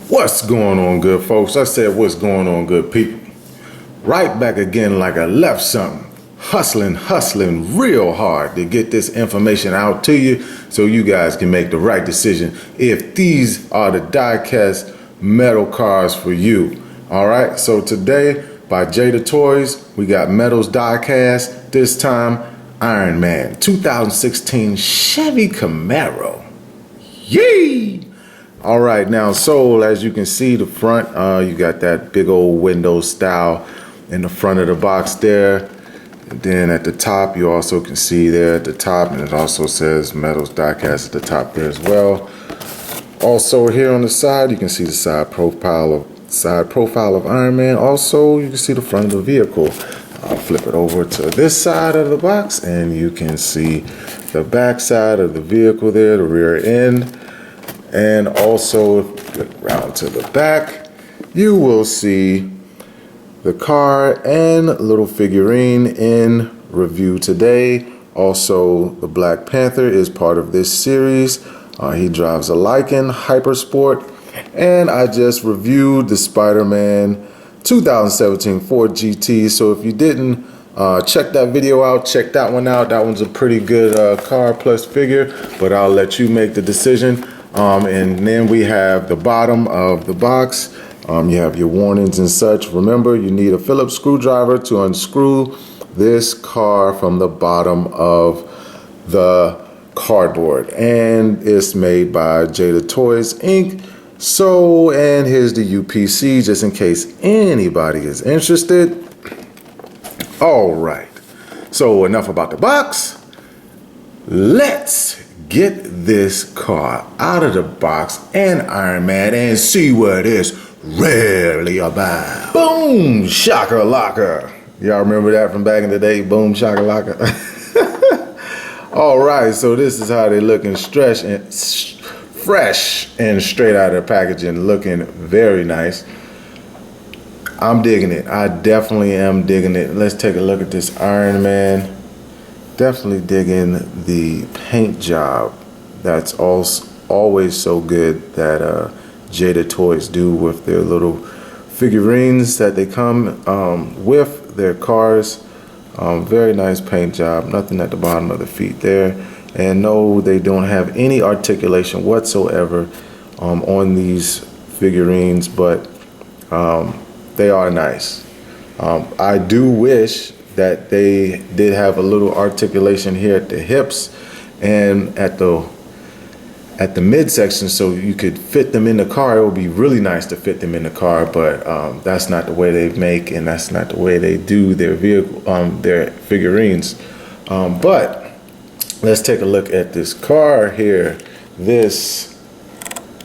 What's going on, good folks? I said what's going on, good people. Right back again like I left something. Hustling real hard to get this information out to you so you guys can make the right decision if these are the die-cast metal cars for you. All right, so today by Jada Toys, we got metals die-cast, this time Iron Man 2016 Chevy Camaro. Yee! All right, now so as you can see, the front, you got that big old window style in the front of the box there. And then at the top, you also can see there at the top, and it also says metals diecast at the top there as well. Also here on the side, you can see the side profile of Iron Man. Also, you can see the front of the vehicle. I'll flip it over to this side of the box, and you can see the back side of the vehicle there, the rear end. And also, if you flip around to the back, you will see the car and little figurine in review today. Also, the Black Panther is part of this series. He drives a Lycan Hypersport. And I just reviewed the Spider-Man 2017 Ford GT. So if you didn't check that video out, check that one out. That one's a pretty good car plus figure, but I'll let you make the decision. And then we have the bottom of the box. You have your warnings and such. Remember, you need a Phillips screwdriver to unscrew this car from the bottom of the cardboard. And it's made by Jada Toys Inc. So, and here's the UPC just in case anybody is interested. All right. So enough about the box. Let's get this car out of the box and Iron Man and see what it's really about. Boom shakalaka. Y'all remember that from back in the day? Boom shakalaka. All right, so this is how they looking, fresh and straight out of the packaging, looking very nice. I'm digging it. I definitely am digging it. Let's take a look at this Iron Man. Definitely digging the paint job. That's always so good that Jada Toys do with their little figurines that they come with their cars. Very nice paint job. Nothing at the bottom of the feet there. And no, they don't have any articulation whatsoever on these figurines, but they are nice. I do wish that they did have a little articulation here at the hips and at the midsection, so you could fit them in the car. It would be really nice to fit them in the car, but that's not the way they make, and that's not the way they do their vehicle, their figurines. But let's take a look at this car here. This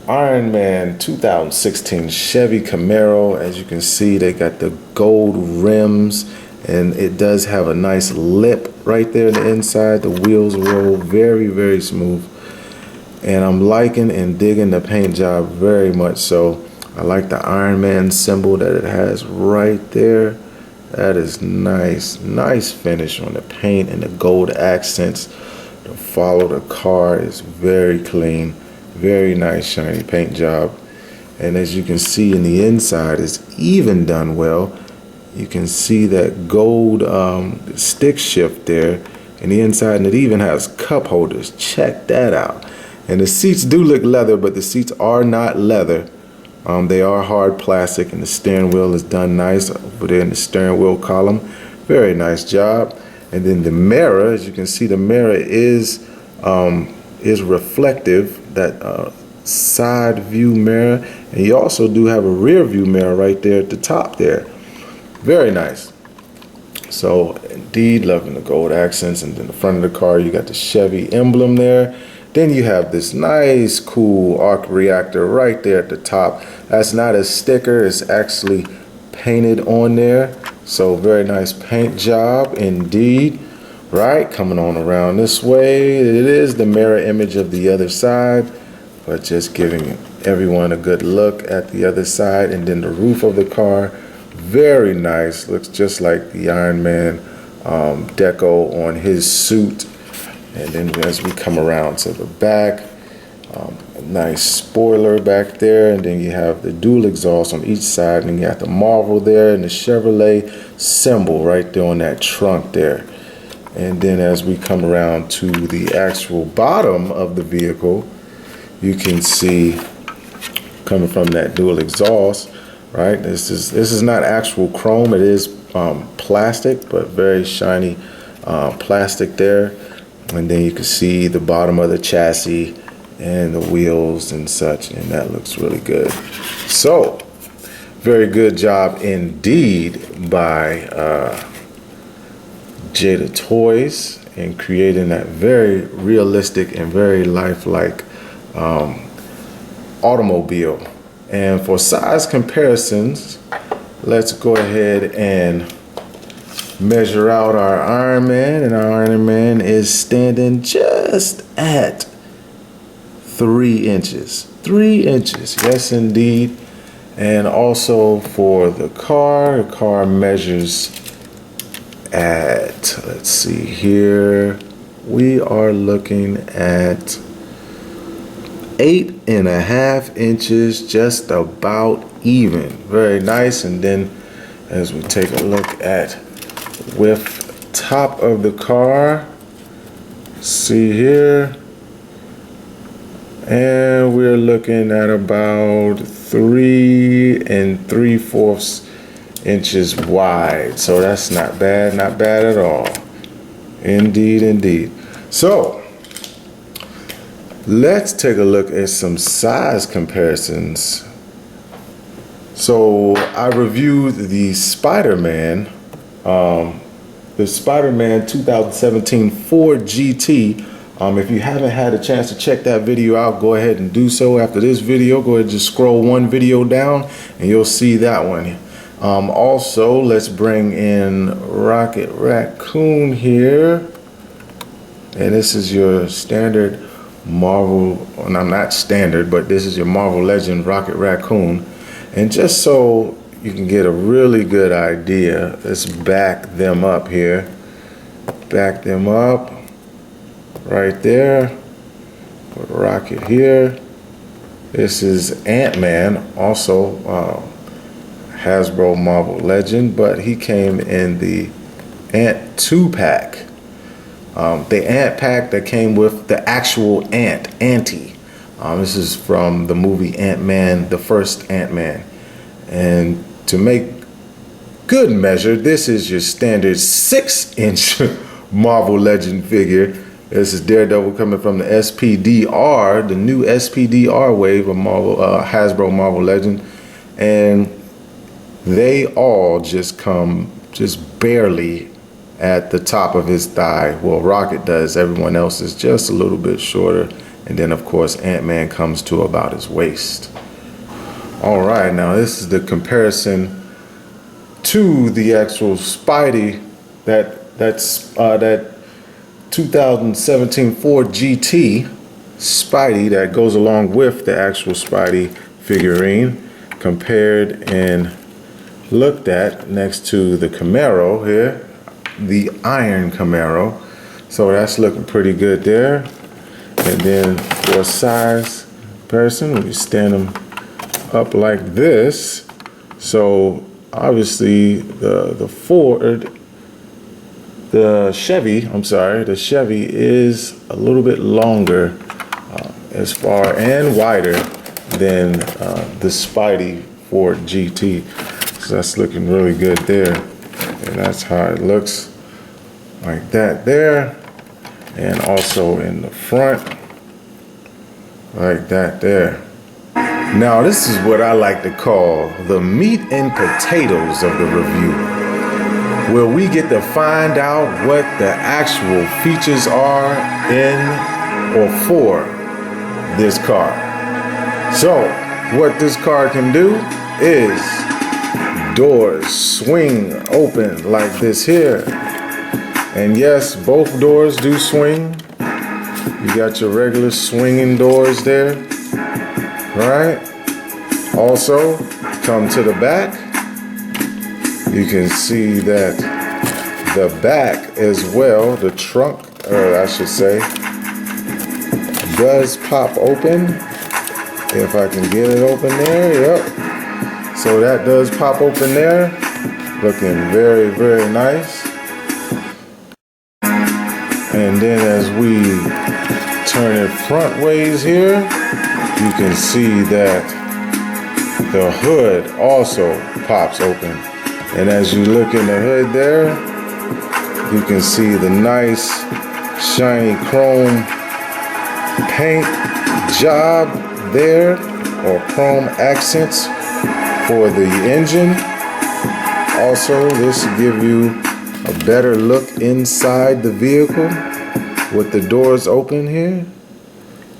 Iron Man 2016 Chevy Camaro. As you can see, they got the gold rims, and it does have a nice lip right there in the inside. The wheels roll very smooth. And I'm liking and digging the paint job very much so. I like the Iron Man symbol that it has right there. That is nice. Nice finish on the paint, and the gold accents to follow the car is very clean. Very nice shiny paint job. And as you can see in the inside, it's even done well. You can see that gold stick shift there in the inside, and it even has cup holders. Check that out. And the seats do look leather, but the seats are not leather. They are hard plastic, and the steering wheel is done nice over there in the steering wheel column. Very nice job. And then the mirror, as you can see, the mirror is reflective, that side view mirror. And you also do have a rear view mirror right there at the top there. Very nice. So indeed, loving the gold accents. And then the front of the car, you got the Chevy emblem there. Then you have this nice, cool arc reactor right there at the top. That's not a sticker, it's actually painted on there. So very nice paint job indeed. Right, coming on around this way. It is the mirror image of the other side, but just giving everyone a good look at the other side. And then the roof of the car, very nice. Looks just like the Iron Man deco on his suit. And then as we come around to the back, nice spoiler back there, and then you have the dual exhaust on each side, and you got the Marvel there and the Chevrolet symbol right there on that trunk there. And then as we come around to the actual bottom of the vehicle, you can see coming from that dual exhaust, right? This is not actual chrome. It is plastic, but very shiny plastic there. And then you can see the bottom of the chassis and the wheels and such, and that looks really good. So, very good job indeed by Jada Toys in creating that very realistic and very lifelike automobile. And for size comparisons, let's go ahead and measure out our Iron Man, and our Iron Man is standing just at 3 inches. 3 inches, yes indeed. And also for the car measures at, let's see here, we are looking at 8.5 inches, just about even. Very nice. And then as we take a look at with top of the car, see here, and we're looking at about 3 3/4 inches wide. So that's not bad at all. Indeed, indeed. So let's take a look at some size comparisons. So I reviewed the Spider-Man 2017 Ford GT. If you haven't had a chance to check that video out, go ahead and do so after this video. Go ahead and just scroll one video down and you'll see that one. Also, let's bring in Rocket Raccoon here. And this is your standard Marvel, and I'm not standard, but this is your Marvel Legend Rocket Raccoon. And just so you can get a really good idea, let's back them up here. Back them up right there. Put Rocket here. This is Ant-Man, also Hasbro Marvel Legend, but he came in the Ant 2-pack. The Ant pack that came with the actual ant, Anti. This is from the movie Ant-Man, the first Ant-Man. And to make good measure, this is your standard 6-inch Marvel Legend figure. This is Daredevil coming from the SPDR, the new SPDR wave of Marvel, Hasbro Marvel Legend. And they all just come just barely at the top of his thigh. Well, Rocket does. Everyone else is just a little bit shorter. And then, of course, Ant-Man comes to about his waist. All right, now this is the comparison to the actual Spidey, that 2017 Ford GT Spidey that goes along with the actual Spidey figurine, compared and looked at next to the Camaro here, the Iron Camaro. So that's looking pretty good there. And then for a size comparison, we stand them up like this. So obviously the Chevy is a little bit longer as far and wider than the Spidey Ford GT. So that's looking really good there. And that's how it looks, like that there. And also in the front, like that there. Now this is what I like to call the meat and potatoes of the review, where we get to find out what the actual features are in or for this car. So what this car can do is doors swing open like this here. And yes, both doors do swing. You got your regular swinging doors there, right? Also, come to the back. You can see that the back as well, the trunk, or I should say, does pop open. If I can get it open there, yep. So that does pop open there. Looking very, very nice. And then as we turn it front ways here, you can see that the hood also pops open. And as you look in the hood there, you can see the nice shiny chrome paint job there, or chrome accents for the engine. Also, this will give you a better look inside the vehicle with the doors open here.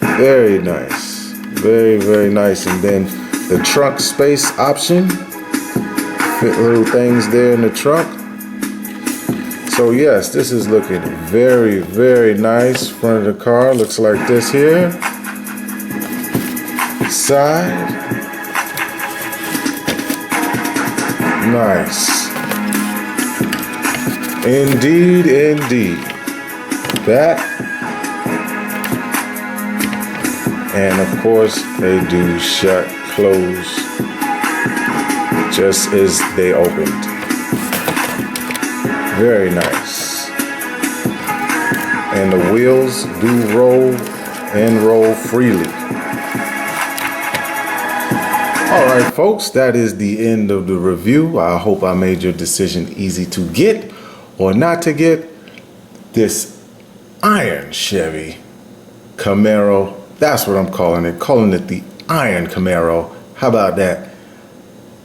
Very nice, very, very nice. And then the trunk space option, fit little things there in the trunk. So yes, this is looking very, very nice. Front of the car looks like this here. Side, nice. Indeed, indeed. That, and of course they do shut, close, just as they opened. Very nice. And the wheels do roll and roll freely. All right, folks, that is the end of the review. I hope I made your decision easy to get or not to get this iron Chevy Camaro. That's what I'm calling it the iron Camaro. How about that?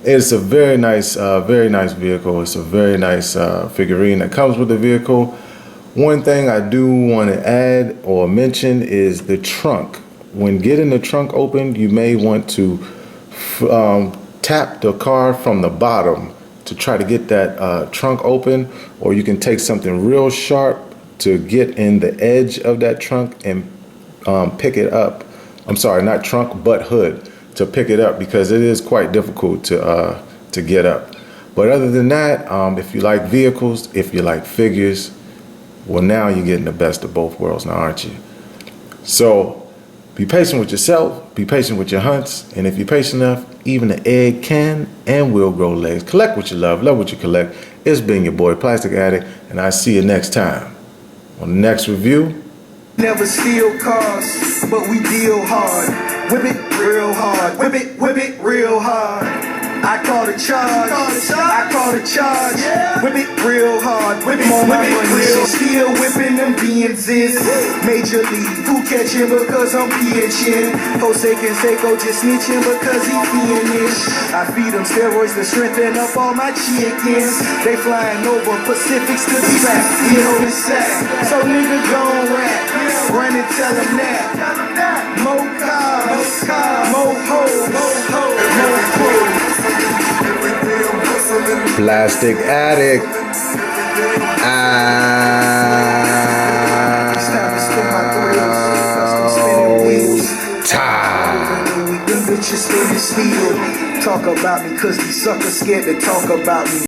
It's a very nice vehicle. It's a very nice figurine that comes with the vehicle. One thing I do want to add or mention is the trunk. When getting the trunk open, you may want to tap the car from the bottom to try to get that trunk open, or you can take something real sharp to get in the edge of that trunk and pick it up. I'm sorry, not trunk, but hood, to pick it up, because it is quite difficult to get up. But other than that, if you like vehicles, if you like figures, well, now you're getting the best of both worlds now, aren't you? So be patient with yourself, be patient with your hunts, and if you're patient enough, even an egg can and will grow legs. Collect what you love what you collect. It's been your boy, Plastic Addict, and I see you next time on the next review. Never steal cars, but we deal hard. Whip it real hard. Whip it real hard. I call the charge. I call the charge. Whip it real hard. Whip it real. Still whipping them Benzes. Major league. Who catching because I'm pitching? Jose Canseco just snitching because he fiendish. I feed them steroids to strengthen up all my chickens. They flying over Pacifics to the back. You know the sack. So nigga gon' rap. Run and tell them that. Mo cars, mo hoes, mo hoes. Plastic Addict. Them bitches spinning steel. Talk about me cause these suckers scared to talk about me.